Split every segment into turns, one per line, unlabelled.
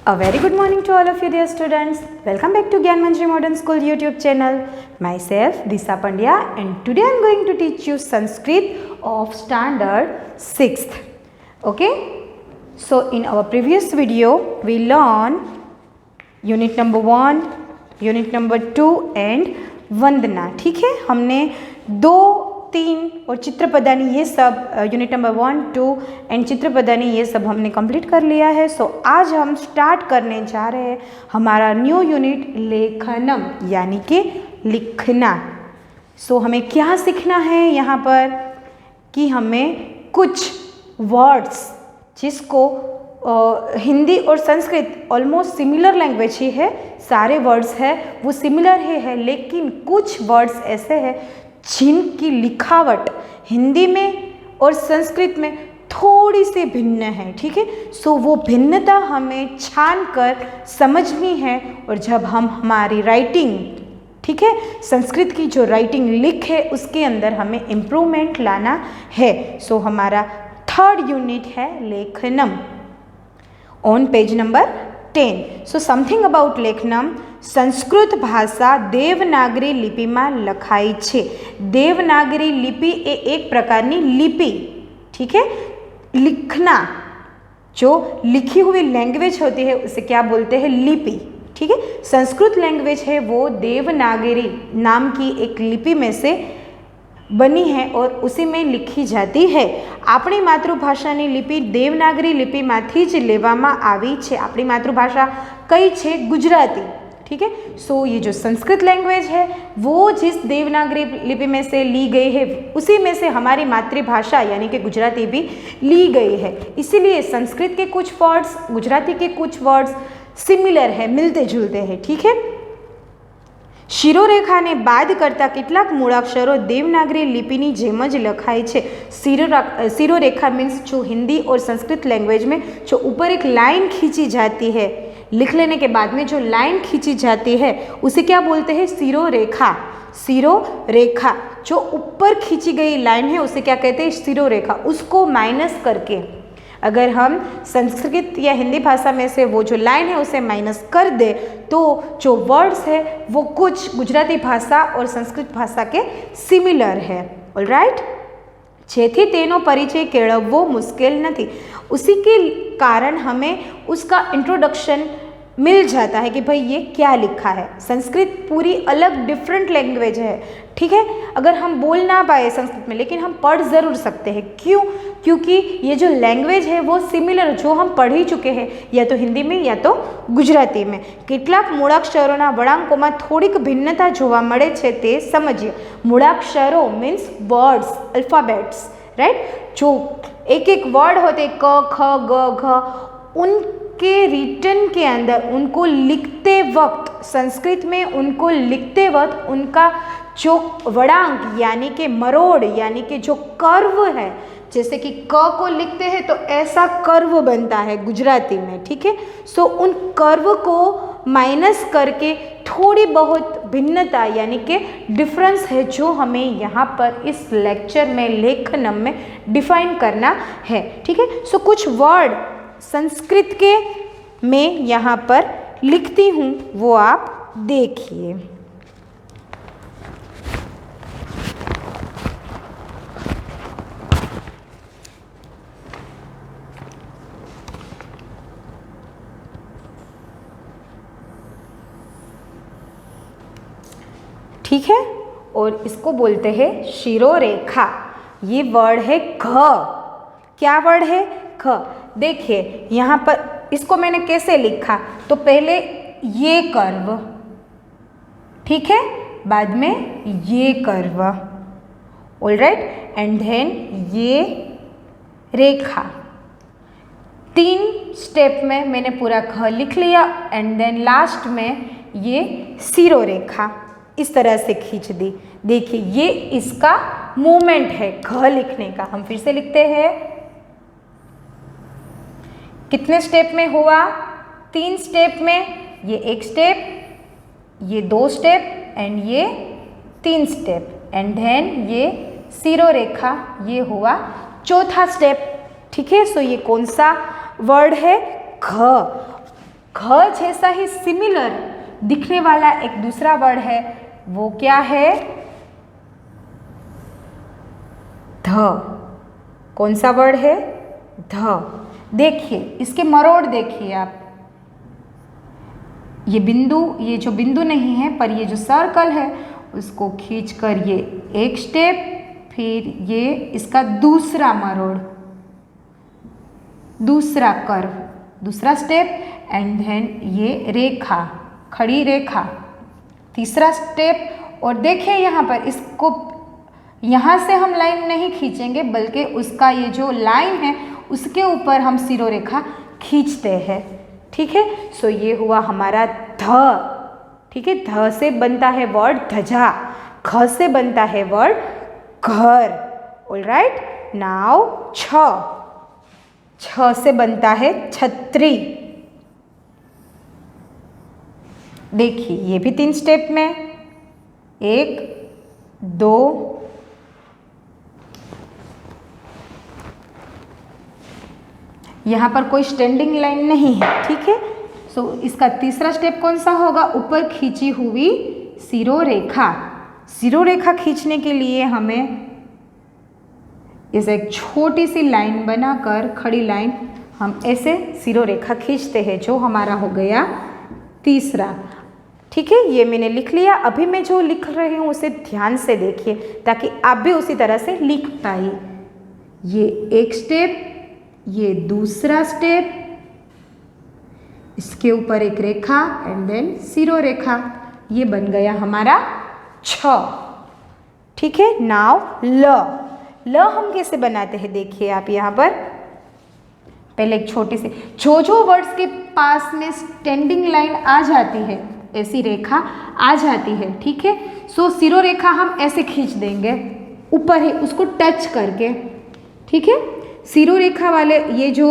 A very good morning to all of you dear students. Welcome back to Gyan Manjari Modern School YouTube channel. Myself Disha Pandya and today I am going to teach you Sanskrit of standard 6th. Okay? So in our previous video we learned unit number 1, unit number 2 and वंदना. ठीक है, हमने 2, 3 और चित्रपदानी ये सब unit number 1, 2 and चित्रपदानी ये सब हमने complete कर लिया है. सो आज हम स्टार्ट करने जा रहे हैं हमारा न्यू यूनिट लेखनम यानी कि लिखना. सो हमें क्या सीखना है यहाँ पर कि हमें कुछ वर्ड्स जिसको हिंदी और संस्कृत ऑलमोस्ट सिमिलर लैंग्वेज ही है, सारे वर्ड्स है वो सिमिलर ही है, लेकिन कुछ वर्ड्स ऐसे हैं जिनकी लिखावट हिंदी में और संस्कृत में थोड़ी सी भिन्न है. ठीक है, सो वो भिन्नता हमें छान कर समझनी है. और जब हम हमारी राइटिंग, ठीक है, संस्कृत की जो राइटिंग लिख है उसके अंदर हमें इम्प्रूवमेंट लाना है. सो हमारा 3rd यूनिट है लेखनम on page number 10. So something about लेखनम. સંસ્કૃત ભાષા દેવનાગરી લિપિમાં લખાઈ છે. દેવનાગરી લિપિ એ એક પ્રકારની લિપિ, ठीक है, लिखना जो लिखी हुई लैंग्वेज होती है उसे क्या बोलते हैं, लिपि. ठीक है, संस्कृत लैंग्वेज है वो देवनागरी नाम की एक लिपि में से बनी है और उसी में लिखी जाती है. આપણી માતૃભાષાની લિપિ દેવનાગરી લિપિમાંથી જ લેવામાં આવી છે. આપણી માતૃભાષા કઈ છે, ગુજરાતી. ठीक है, सो ये जो संस्कृत लैंग्वेज है वो जिस देवनागरी लिपि में से ली गई है उसी में से हमारी मातृभाषा यानी कि गुजराती भी ली गई है. इसीलिए संस्कृत के कुछ वर्ड्स गुजराती के कुछ वर्ड्स सिमिलर है, मिलते जुलते हैं. ठीक है, શિરોરેખાને બાદ કરતા કેટલાક મૂળાક્ષરો દેવનાગરી લિપિની જેમ જ લખાય છે. શિરોરેખા मीन्स जो हिंदी और संस्कृत लैंग्वेज में जो ऊपर एक लाइन खींची जाती है, लिख लेने के बाद में जो लाइन खींची जाती है उसे क्या बोलते हैं, शिरोरेखा. शिरोरेखा जो ऊपर खींची गई लाइन है उसे क्या कहते हैं, शिरोरेखा. उसको माइनस करके अगर हम संस्कृत या हिंदी भाषा में से वो जो लाइन है उसे माइनस कर दे तो जो वर्ड्स है वो कुछ गुजराती भाषा और संस्कृत भाषा के सिमिलर है. ऑलराइट, જેથી તેનો પરિચય કેળવવો મુશ્કેલ નથી. उसी के कारण हमें उसका इंट्रोडक्शन मिल जाता है कि भाई ये क्या लिखा है. संस्कृत पूरी अलग डिफरेंट लैंग्वेज है. ठीक है, अगर हम बोल ना पाए संस्कृत में लेकिन हम पढ़ ज़रूर सकते हैं. क्यों? क्योंकि ये जो लैंग्वेज है वो सिमिलर जो हम पढ़ ही चुके हैं या तो हिंदी में या तो गुजराती में. કેટલાક મૂળાક્ષરોના વળાંકોમાં થોડીક ભિન્નતા જોવા મળે છે તે સમજીએ. મૂળાક્ષરો मीन्स वर्ड्स, अल्फ़ाबेट्स, राइट. जो एक एक वर्ड होते क ख ग घ, उनके रिटन के अंदर उनको लिखते वक्त संस्कृत में उनको लिखते वक्त उनका जो वड़ांक यानी कि मरोड़ यानी कि जो कर्व है, जैसे कि क को लिखते हैं तो ऐसा कर्व बनता है गुजराती में. ठीक है, सो उन कर्व को माइनस करके थोड़ी बहुत भिन्नता यानी कि डिफरेंस है जो हमें यहाँ पर इस लेक्चर में लेखनम में डिफाइन करना है. ठीक है, सो कुछ वर्ड संस्कृत के मैं यहाँ पर लिखती हूँ वो आप देखिए. ठीक है, और इसको बोलते हैं शिरोरेखा. ये वर्ड है घ. क्या वर्ड है, घ. देखिए यहाँ पर इसको मैंने कैसे लिखा, तो पहले ये कर्व, ठीक है, बाद में ये कर्व, ऑलराइट, एंड देन ये रेखा. 3 स्टेप में मैंने पूरा घ लिख लिया एंड देन लास्ट में ये शिरोरेखा इस तरह से खींच दी. देखिए ये इसका मूवमेंट है घ लिखने का. हम फिर से लिखते हैं. कितने स्टेप में हुआ, 3 स्टेप में. ये 1 स्टेप, ये 2 स्टेप एंड ये 3 स्टेप एंड देन ये शिरोरेखा, ये हुआ 4था स्टेप. ठीक है, सो ये कौन सा वर्ड है, घ. घ जैसा ही सिमिलर दिखने वाला एक दूसरा वर्ड है, वो क्या है? ध। कौन सा वर्ड है? ध। देखिए इसके मरोड़ देखिए आप, ये बिंदु, ये जो बिंदु नहीं है पर ये जो सर्कल है उसको खींचकर ये एक स्टेप, फिर ये इसका दूसरा मरोड़, दूसरा कर्व, दूसरा स्टेप एंड देन ये रेखा, खड़ी रेखा, तीसरा स्टेप। और देखिए यहाँ पर इसको, यहाँ से हम लाइन नहीं खींचेंगे बल्कि उसका ये जो लाइन है उसके ऊपर हम सिरोरेखा खींचते हैं। ठीक है, सो ये हुआ हमारा ध। ठीक है, ध से बनता है वर्ड ध्वजा, ख से बनता है वर्ड घर। ऑलराइट, नाउ छ। छ से बनता है छतरी। देखिए ये भी 3 स्टेप में, 1 2 यहाँ पर कोई स्टैंडिंग लाइन नहीं है। ठीक है, सो इसका तीसरा स्टेप कौन सा होगा? ऊपर खींची हुई सिरोरेखा। सिरोरेखा खींचने के लिए हमें इसे एक छोटी सी लाइन बनाकर, खड़ी लाइन, हम ऐसे सिरोरेखा खींचते हैं, जो हमारा हो गया तीसरा। ठीक है, ये मैंने लिख लिया। अभी मैं जो लिख रही हूँ उसे ध्यान से देखिए ताकि आप भी उसी तरह से लिख पाइए। ये एक स्टेप, ये दूसरा स्टेप, इसके ऊपर एक रेखा एंड देन सिरोरेखा, ये बन गया हमारा छ। ठीक है, नाउ ल। ल हम कैसे बनाते हैं देखिए आप यहाँ पर। पहले एक छोटी सी, जो वर्ड्स के पास में स्टैंडिंग लाइन आ जाती है, ऐसी रेखा आ जाती है, ठीक है, सो सिरोरेखा हम ऐसे खींच देंगे ऊपर ही उसको टच करके। ठीक है, सिरोरेखा वाले, ये जो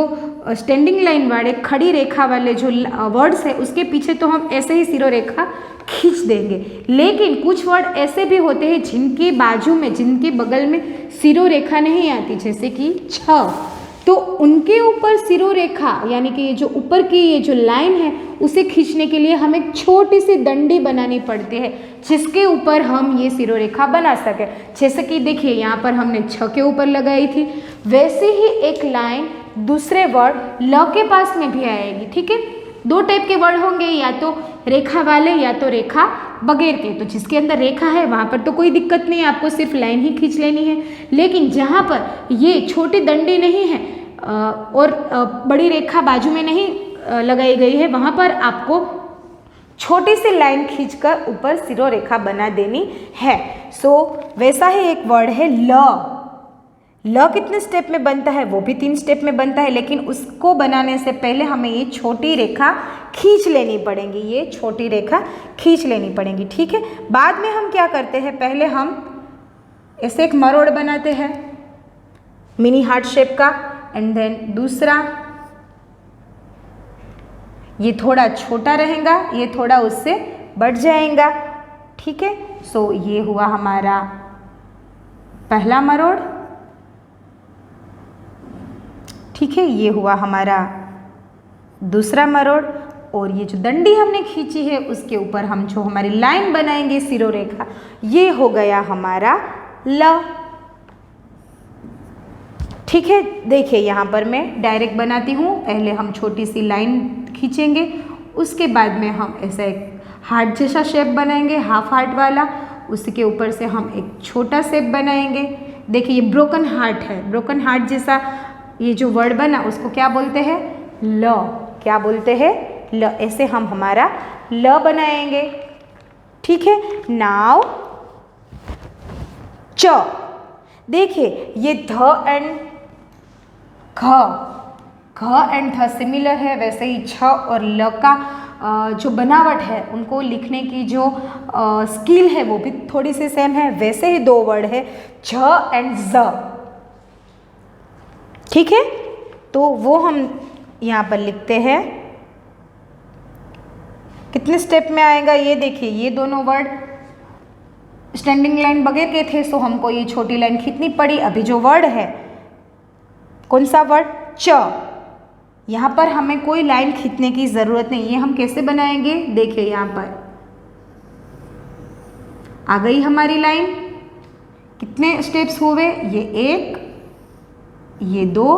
स्टैंडिंग लाइन वाले, खड़ी रेखा वाले जो वर्ड्स है उसके पीछे तो हम ऐसे ही सिरोरेखा खींच देंगे। लेकिन कुछ वर्ड ऐसे भी होते हैं जिनके बाजू में, जिनके बगल में सिरोरेखा नहीं आती, जैसे कि छ, तो उनके ऊपर सिरोरेखा यानी कि ये जो ऊपर की ये जो लाइन है उसे खींचने के लिए हमें एक छोटी सी डंडी बनानी पड़ती है जिसके ऊपर हम ये सिरोरेखा बना सके। जैसे कि देखिए यहाँ पर हमने छ के ऊपर लगाई थी, वैसे ही एक लाइन दूसरे वर्ड ल के पास में भी आएगी। ठीक है, 2 टाइप के वर्ड होंगे, या तो रेखा वाले या तो रेखा बगैर के। तो जिसके अंदर रेखा है वहाँ पर तो कोई दिक्कत नहीं है, आपको सिर्फ लाइन ही खींच लेनी है। लेकिन जहाँ पर ये छोटी डंडी नहीं है और बड़ी रेखा बाजू में नहीं लगाई गई है, वहाँ पर आपको छोटी सी लाइन खींचकर ऊपर सिरोरेखा बना देनी है। सो वैसा ही एक वर्ड है ल। ल कितने स्टेप में बनता है? वो भी 3 स्टेप में बनता है, लेकिन उसको बनाने से पहले हमें ये छोटी रेखा खींच लेनी पड़ेगी, ये छोटी रेखा खींच लेनी पड़ेगी। ठीक है, बाद में हम क्या करते हैं, पहले हम ऐसे एक मरोड़ बनाते हैं मिनी हार्ट शेप का, एंड देन दूसरा, ये थोड़ा छोटा रहेगा, ये थोड़ा उससे बढ़ जाएगा। ठीक है, सो ये हुआ हमारा पहला मरोड़। ठीक है, ये हुआ हमारा दूसरा मरोड़, और ये जो डंडी हमने खींची है उसके ऊपर हम जो हमारी लाइन बनाएंगे सिरोरेखा, ये हो गया हमारा ल। ठीक है, देखिए यहाँ पर मैं डायरेक्ट बनाती हूँ। पहले हम छोटी सी लाइन खींचेंगे, उसके बाद में हम ऐसा एक हार्ट जैसा शेप बनाएंगे, हाफ हार्ट वाला, उसके ऊपर से हम एक छोटा शेप बनाएंगे। देखिए ये ब्रोकन हार्ट है, ब्रोकन हार्ट जैसा ये जो वर्ड बना उसको क्या बोलते हैं? ल। क्या बोलते हैं? ल। ऐसे हम हमारा ल बनाएंगे। ठीक है, नाउ च। देखिए ये ध एंड घ एंड ध सिमिलर है, वैसे ही छ और ल का जो बनावट है, उनको लिखने की जो स्किल है वो भी थोड़ी सी सेम है। वैसे ही 2 वर्ड है झ एंड ज। ठीक है, तो वो हम यहाँ पर लिखते हैं। कितने स्टेप में आएगा ये देखिए, ये दोनों वर्ड स्टैंडिंग लाइन बगैर के थे, सो हमको ये छोटी लाइन खींचनी पड़ी। अभी जो वर्ड है, कौन सा वर्ड? च, यहाँ पर हमें कोई लाइन खींचने की ज़रूरत नहीं। ये हम कैसे बनाएंगे, देखिए यहाँ पर आ गई हमारी लाइन। कितने स्टेप्स हुए, ये 1, ये 2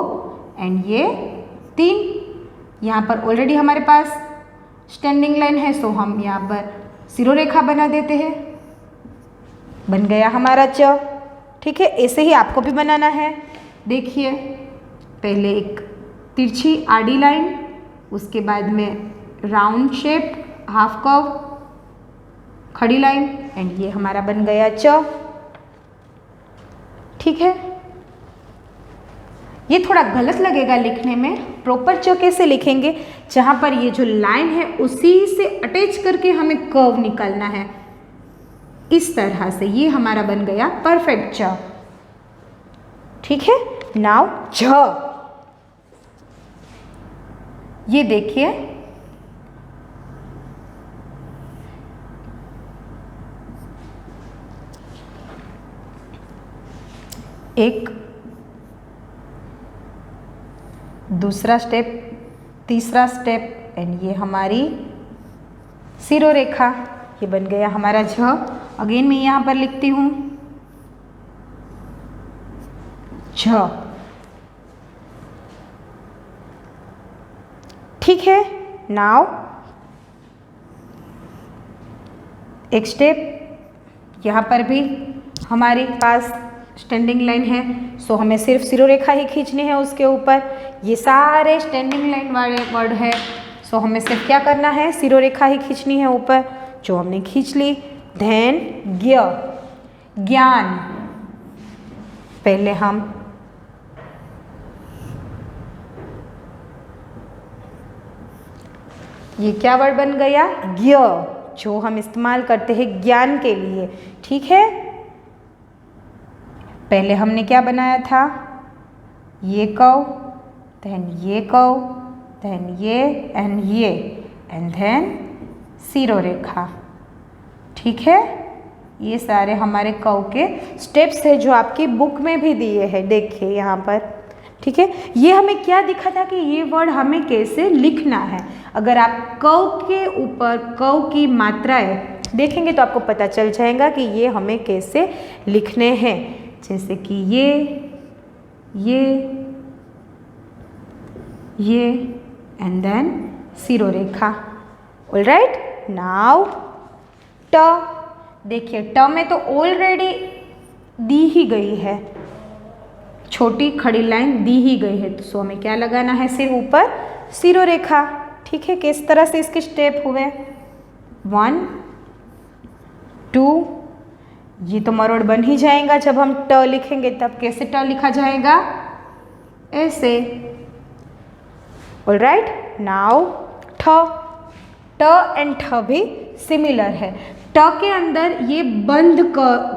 एंड ये 3। यहाँ पर ऑलरेडी हमारे पास स्टैंडिंग लाइन है, सो हम यहाँ पर सिरो रेखा बना देते हैं। बन गया हमारा च। ठीक है, ऐसे ही आपको भी बनाना है। देखिए पहले एक तिरछी आड़ी लाइन, उसके बाद में राउंड शेप हाफ कर्व खड़ी लाइन एंड ये हमारा बन गया च। ठीक है, ये थोड़ा गलत लगेगा लिखने में। प्रॉपर च कैसे लिखेंगे, जहाँ पर ये जो लाइन है उसी से अटैच करके हमें कर्व निकालना है, इस तरह से। ये हमारा बन गया परफेक्ट च। ठीक है, नाउ झ। ये देखिए एक, दूसरा स्टेप, तीसरा स्टेप एंड ये हमारी सिरो रेखा। ये बन गया हमारा झ। अगेन मैं यहाँ पर लिखती हूँ झ। ठीक है, नाउ एक स्टेप, यहाँ पर भी हमारे पास स्टैंडिंग लाइन है, सो हमें सिर्फ सिरो रेखा ही खींचनी है उसके ऊपर। ये सारे स्टैंडिंग लाइन वाले वर्ड है, सो हमें सिर्फ क्या करना है, सिरो रेखा ही खींचनी है ऊपर, जो हमने खींच ली। धैन ज्ञ, ज्ञान। पहले हम ये क्या वर्ड बन गया, ज्ञ, जो हम इस्तेमाल करते हैं ज्ञान के लिए। ठीक है, पहले हमने क्या बनाया था, ये कव, देन ये कव, देन ये एंड देन सिरो रेखा। ठीक है, ये सारे हमारे कव के स्टेप्स है जो आपकी बुक में भी दिए हैं, देखिए यहाँ पर। ठीक है, ये हमें क्या दिखा था कि ये वर्ड हमें कैसे लिखना है। अगर आप कव के ऊपर कव की मात्राएं देखेंगे तो आपको पता चल जाएगा कि ये हमें कैसे लिखने हैं। जैसे कि ये एंड देन सिरो रेखा। ऑलराइट, नाउ ट। देखिए ट में तो ऑलरेडी दी ही गई है, छोटी खड़ी लाइन दी ही गई है, तो सो हमें क्या लगाना है, सिर्फ ऊपर सिरो रेखा। ठीक है, किस तरह से इसके स्टेप हुए, 1 2, ये तो मरोड़ बन ही जाएगा जब हम ट लिखेंगे। तब कैसे ट लिखा जाएगा, ऐसे। ऑलराइट, नाउ ठ। ट एंड ठ भी सिमिलर है। ट के अंदर ये बंद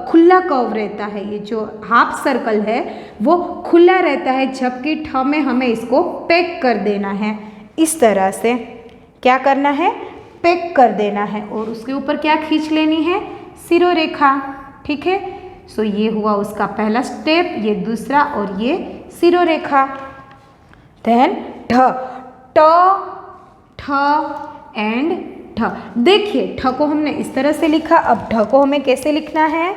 खुला कर्व रहता है, ये जो हाफ सर्कल है वो खुला रहता है, जबकि ठ में हमें इसको पैक कर देना है। इस तरह से क्या करना है, पैक कर देना है, और उसके ऊपर क्या खींच लेनी है, सिरो रेखा। ठीक है, सो ये हुआ उसका पहला स्टेप, ये दूसरा, और ये सिरो रेखा। देन ढ, ट, ठ एंड ठ। देखिए ठ को हमने इस तरह से लिखा, अब ढ को हमें कैसे लिखना है,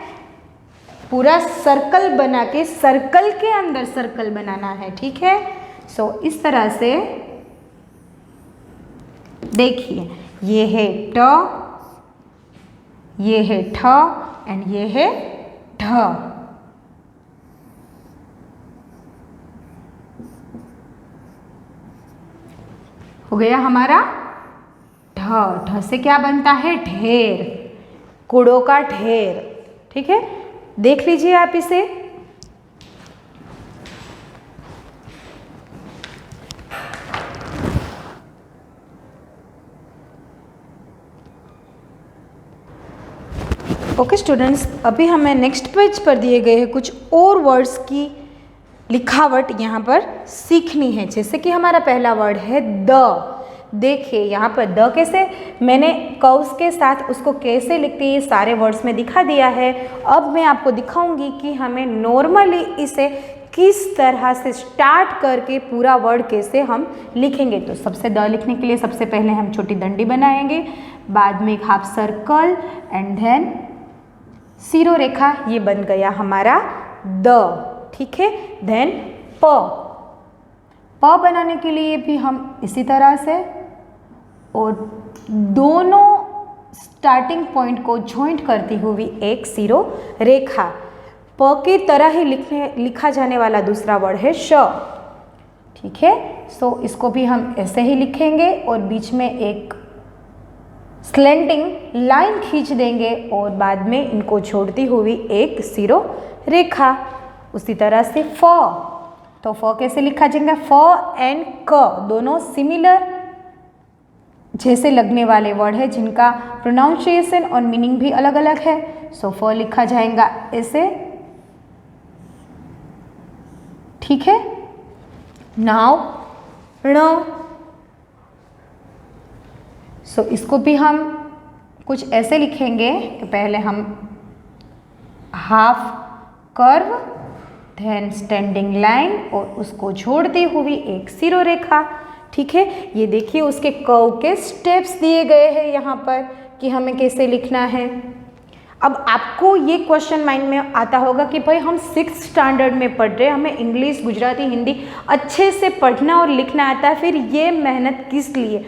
पूरा सर्कल बना के सर्कल के अंदर सर्कल बनाना है। ठीक है, सो इस तरह से देखिए, ये है ट, ये है ठ एंड ये है ढ। हो गया हमारा ढ। ढ से क्या बनता है, ढेर, कूड़ों का ढेर। ठीक है, देख लीजिए आप इसे। ओके स्टूडेंट्स, अभी हमें नेक्स्ट पेज पर दिए गए हैं कुछ और वर्ड्स की लिखावट यहाँ पर सीखनी है। जैसे कि हमारा पहला वर्ड है द। देखिए यहाँ पर द कैसे, मैंने कर्व्स के साथ उसको कैसे लिखते हैं ये सारे वर्ड्स में दिखा दिया है। अब मैं आपको दिखाऊंगी कि हमें नॉर्मली इसे किस तरह से स्टार्ट करके पूरा वर्ड कैसे हम लिखेंगे। तो सबसे द लिखने के लिए सबसे पहले हम छोटी डंडी बनाएंगे, बाद में एक हाफ सर्कल एंड देन सिरो रेखा, ये बन गया हमारा द। ठीक है, देन प बनाने के लिए भी हम इसी तरह से और दोनों स्टार्टिंग पॉइंट को जॉइंट करती हुई एक सिरो रेखा। प की तरह ही लिखा जाने वाला दूसरा वर्ड है श। ठीक है, सो इसको भी हम ऐसे ही लिखेंगे और बीच में एक स्लैंटिंग लाइन खींच देंगे और बाद में इनको जोड़ती हुई एक सिरो रेखा। उसी तरह से फ, तो फ कैसे लिखा जाएगा, फ एंड क दोनों सिमिलर जैसे लगने वाले वर्ड है जिनका प्रोनाउंसिएशन और मीनिंग भी अलग अलग है। सो फ लिखा जाएगा ऐसे। ठीक है, नाउ ण, सो इसको भी हम कुछ ऐसे लिखेंगे कि पहले हम half curve, then standing line और उसको जोड़ती हुई एक सिरो रेखा। ठीक है, ये देखिए उसके कर्व के स्टेप्स दिए गए हैं यहाँ पर कि हमें कैसे लिखना है। अब आपको ये क्वेश्चन माइंड में आता होगा कि भाई हम 6th स्टैंडर्ड में पढ़ रहे हैं, हमें इंग्लिश, गुजराती, हिंदी अच्छे से पढ़ना और लिखना आता है, फिर ये मेहनत किस लिए?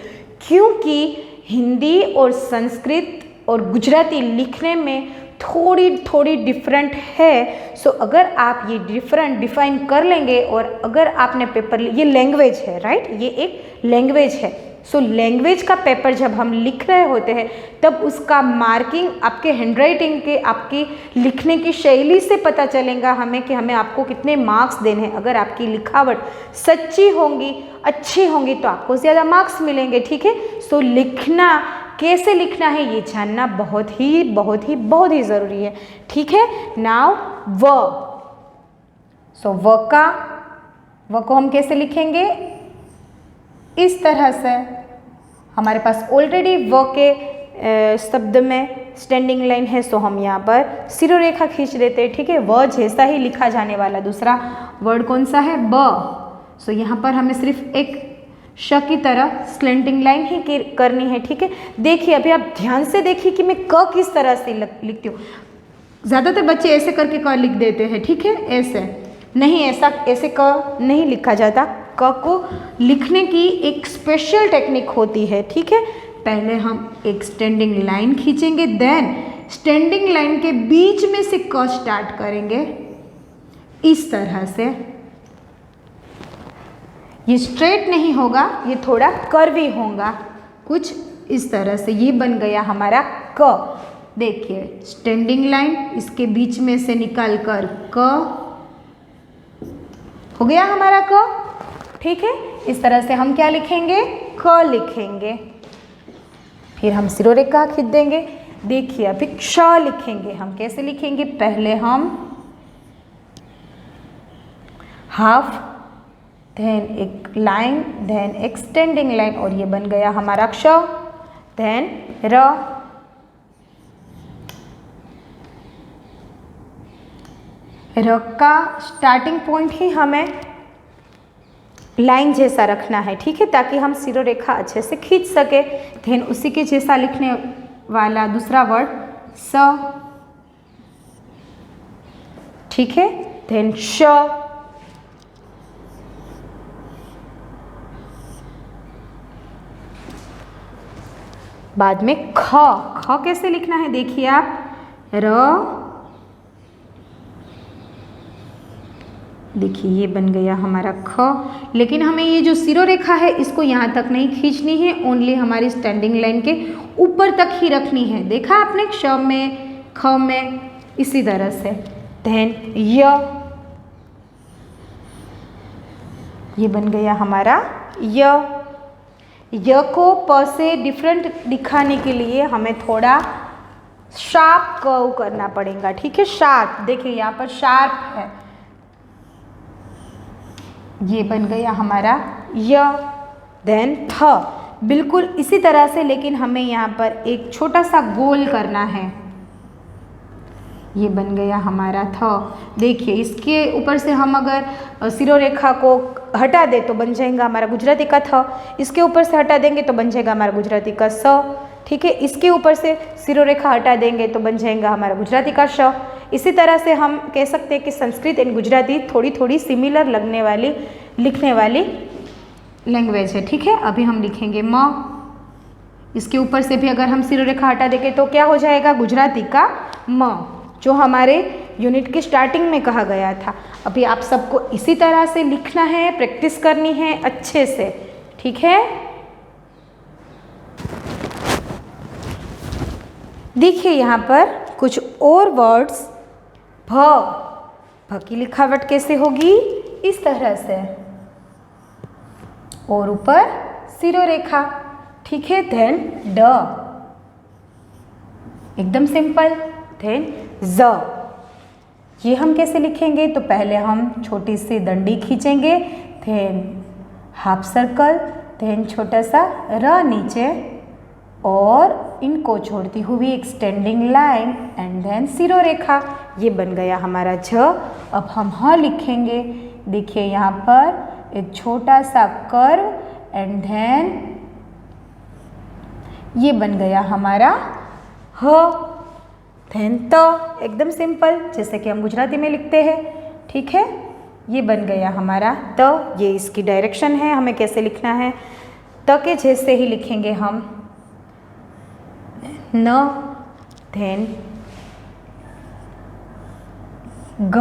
क्योंकि हिंदी और संस्कृत और गुजराती लिखने में थोड़ी डिफरेंट है। सो अगर आप ये डिफरेंट डिफाइन कर लेंगे और अगर आपने पेपर, ये लैंग्वेज है, राइट, ये एक लैंग्वेज है। सो लैंग्वेज का पेपर जब हम लिख रहे होते हैं तब उसका मार्किंग आपके हैंडराइटिंग के, आपकी लिखने की शैली से पता चलेगा हमें कि हमें आपको कितने मार्क्स देने हैं। अगर आपकी लिखावट सच्ची होंगी, अच्छी होंगी तो आपको ज़्यादा मार्क्स मिलेंगे। ठीक है, सो लिखना कैसे लिखना है ये जानना बहुत ही ज़रूरी है। ठीक है, नाउ व, सो व को हम कैसे लिखेंगे, इस तरह से। हमारे पास ऑलरेडी व के शब्द में स्टैंडिंग लाइन है, सो हम यहाँ पर सिरो रेखा खींच देते हैं। ठीक है, व जैसा ही लिखा जाने वाला दूसरा वर्ड कौन सा है, ब। सो यहाँ पर हमें सिर्फ एक श की तरह स्लैंटिंग लाइन ही करनी है। ठीक है, देखिए अभी आप ध्यान से देखिए कि मैं क किस तरह से लिखती हूँ। ज़्यादातर बच्चे ऐसे करके क लिख देते हैं। ठीक है, ऐसे नहीं, ऐसे क नहीं लिखा जाता। क को लिखने की एक स्पेशल टेक्निक होती है। ठीक है, पहले हम एक स्टैंडिंग लाइन खींचेंगे, देन स्टैंडिंग लाइन के बीच में से क स्टार्ट करेंगे इस तरह से। ये स्ट्रेट नहीं होगा, ये थोड़ा कर्वी होगा, कुछ इस तरह से। ये बन गया हमारा क। देखिए स्टैंडिंग लाइन, इसके बीच में से निकाल कर क हो गया हमारा क। ठीक है, इस तरह से हम क्या लिखेंगे, क लिखेंगे। फिर हम सिरो रेखा खींच देंगे। देखिए अभी क्ष लिखेंगे। हम कैसे लिखेंगे, पहले हम हाफ, देन एक लाइन, देन एक स्टैंडिंग लाइन और ये बन गया हमारा क्ष, देन र। र का स्टार्टिंग पॉइंट ही हमें लाइन जैसा रखना है। ठीक है, ताकि हम सिरो रेखा अच्छे से खींच सके। देन उसी के जैसा लिखने वाला दूसरा वर्ड स। ठीक है, देन श, बाद में ख। ख कैसे लिखना है, देखिए आप, र, देखिए ये बन गया हमारा ख। लेकिन हमें ये जो सिरो रेखा है इसको यहाँ तक नहीं खींचनी है, ओनली हमारी स्टैंडिंग लाइन के ऊपर तक ही रखनी है। देखा आपने, क्ष में, ख में, इसी तरह से। देन य, ये बन गया हमारा य। य को प से डिफरेंट दिखाने के लिए हमें थोड़ा शार्प कर्व करना पड़ेगा। ठीक है, शार्प, देखिए यहाँ पर शार्प है, ये बन गया हमारा य। देन थ, बिल्कुल इसी तरह से, लेकिन हमें यहाँ पर एक छोटा सा गोल करना है। ये बन गया हमारा थ। देखिए इसके ऊपर से हम अगर सिरोरेखा को हटा दे तो बन जाएगा हमारा गुजराती का थ। इसके ऊपर से हटा देंगे तो बन जाएगा हमारा गुजराती का स। ठीक है, इसके ऊपर से सिरोरेखा हटा देंगे तो बन जाएगा हमारा गुजराती का श। इसी तरह से हम कह सकते हैं कि संस्कृत एंड गुजराती थोड़ी थोड़ी सिमिलर लगने वाली लिखने वाली लैंग्वेज है। ठीक है, अभी हम लिखेंगे म। इसके ऊपर से भी अगर हम सिरोरेखा हटा देंगे तो क्या हो जाएगा गुजराती का म, जो हमारे यूनिट की स्टार्टिंग में कहा गया था। अभी आप सबको इसी तरह से लिखना है, प्रैक्टिस करनी है अच्छे से। ठीक है, देखिए यहाँ पर कुछ और वर्ड्स। भ की लिखावट कैसे होगी, इस तरह से, और ऊपर सिरोरेखा। ठीक है, देन ड, एकदम सिंपल। देन ज, ये हम कैसे लिखेंगे, तो पहले हम छोटी सी डंडी खींचेंगे, देन हाफ सर्कल, देन छोटा सा र नीचे, और इनको छोड़ती हुई एक्सटेंडिंग लाइन, एंड देन सिरोरेखा। ये बन गया हमारा झ। अब हम ह लिखेंगे। देखिए यहाँ पर एक छोटा सा कर्व, एंड देन ये बन गया हमारा ह। देन त, एकदम सिंपल, जैसे कि हम गुजराती में लिखते हैं। ठीक है, ये बन गया हमारा त। ये इसकी डायरेक्शन है, हमें कैसे लिखना है। त के जैसे ही लिखेंगे हम न, देन ग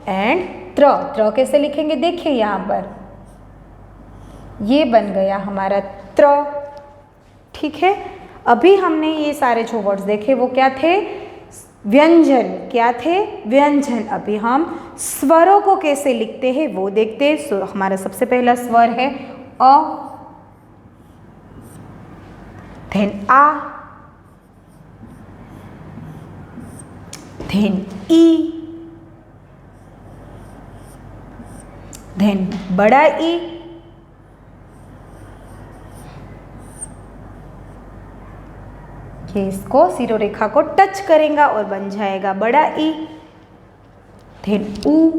एंड त्र। त्र कैसे लिखेंगे, देखिए यहाँ पर ये बन गया हमारा त्र। ठीक है, अभी हमने ये सारे जो वर्ड्स देखे वो क्या थे, व्यंजन। क्या थे, व्यंजन। अभी हम स्वरों को कैसे लिखते हैं वो देखते हैं। सो हमारा सबसे पहला स्वर है अ, देन आ, देन ई, देन बड़ा ई, ये इसको सिरोरेखा को टच करेगा और बन जाएगा बड़ा ई। देन ऊ,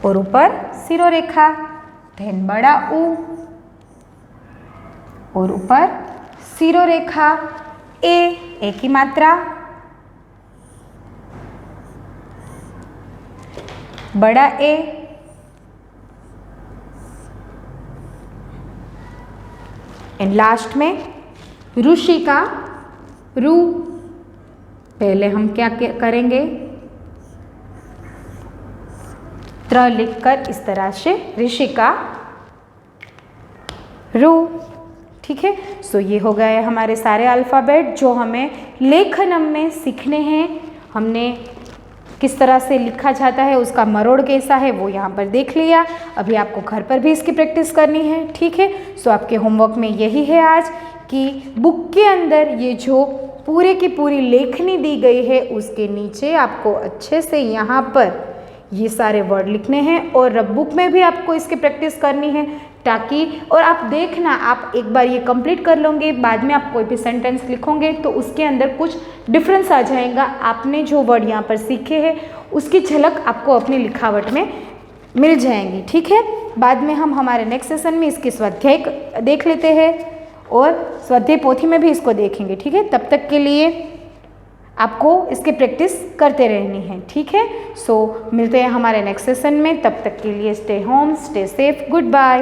और ऊपर सिरोरेखा, देन बड़ा ऊ, और ऊपर सिरोरेखा। ए की मात्रा, बड़ा ए, एंड लास्ट में ऋषि का रू। पहले हम क्या करेंगे, त्र लिखकर इस तरह से ऋषि का रू। ठीक है, सो ये हो गए हमारे सारे अल्फ़ाबेट जो हमें लेखनम में सीखने हैं। हमने किस तरह से लिखा जाता है, उसका मरोड़ कैसा है वो यहाँ पर देख लिया। अभी आपको घर पर भी इसकी प्रैक्टिस करनी है। ठीक है, सो आपके होमवर्क में यही है आज कि बुक के अंदर ये जो पूरे की पूरी लेखनी दी गई है उसके नीचे आपको अच्छे से यहाँ पर ये सारे वर्ड लिखने हैं, और बुक में भी आपको इसकी प्रैक्टिस करनी है ताकि, और आप देखना, आप एक बार ये कंप्लीट कर लोगे, बाद में आप कोई भी सेंटेंस लिखोगे तो उसके अंदर कुछ डिफरेंस आ जाएगा। आपने जो वर्ड यहाँ पर सीखे हैं उसकी झलक आपको अपनी लिखावट में मिल जाएंगी। ठीक है, बाद में हम हमारे नेक्स्ट सेशन में इसकी स्वाध्याय देख लेते हैं और स्वाध्याय पोथी में भी इसको देखेंगे। ठीक है, तब तक के लिए आपको इसकी प्रैक्टिस करते रहनी है। ठीक है, सो मिलते हैं हमारे नेक्स्ट सेशन में। तब तक के लिए stay home, stay safe, good bye.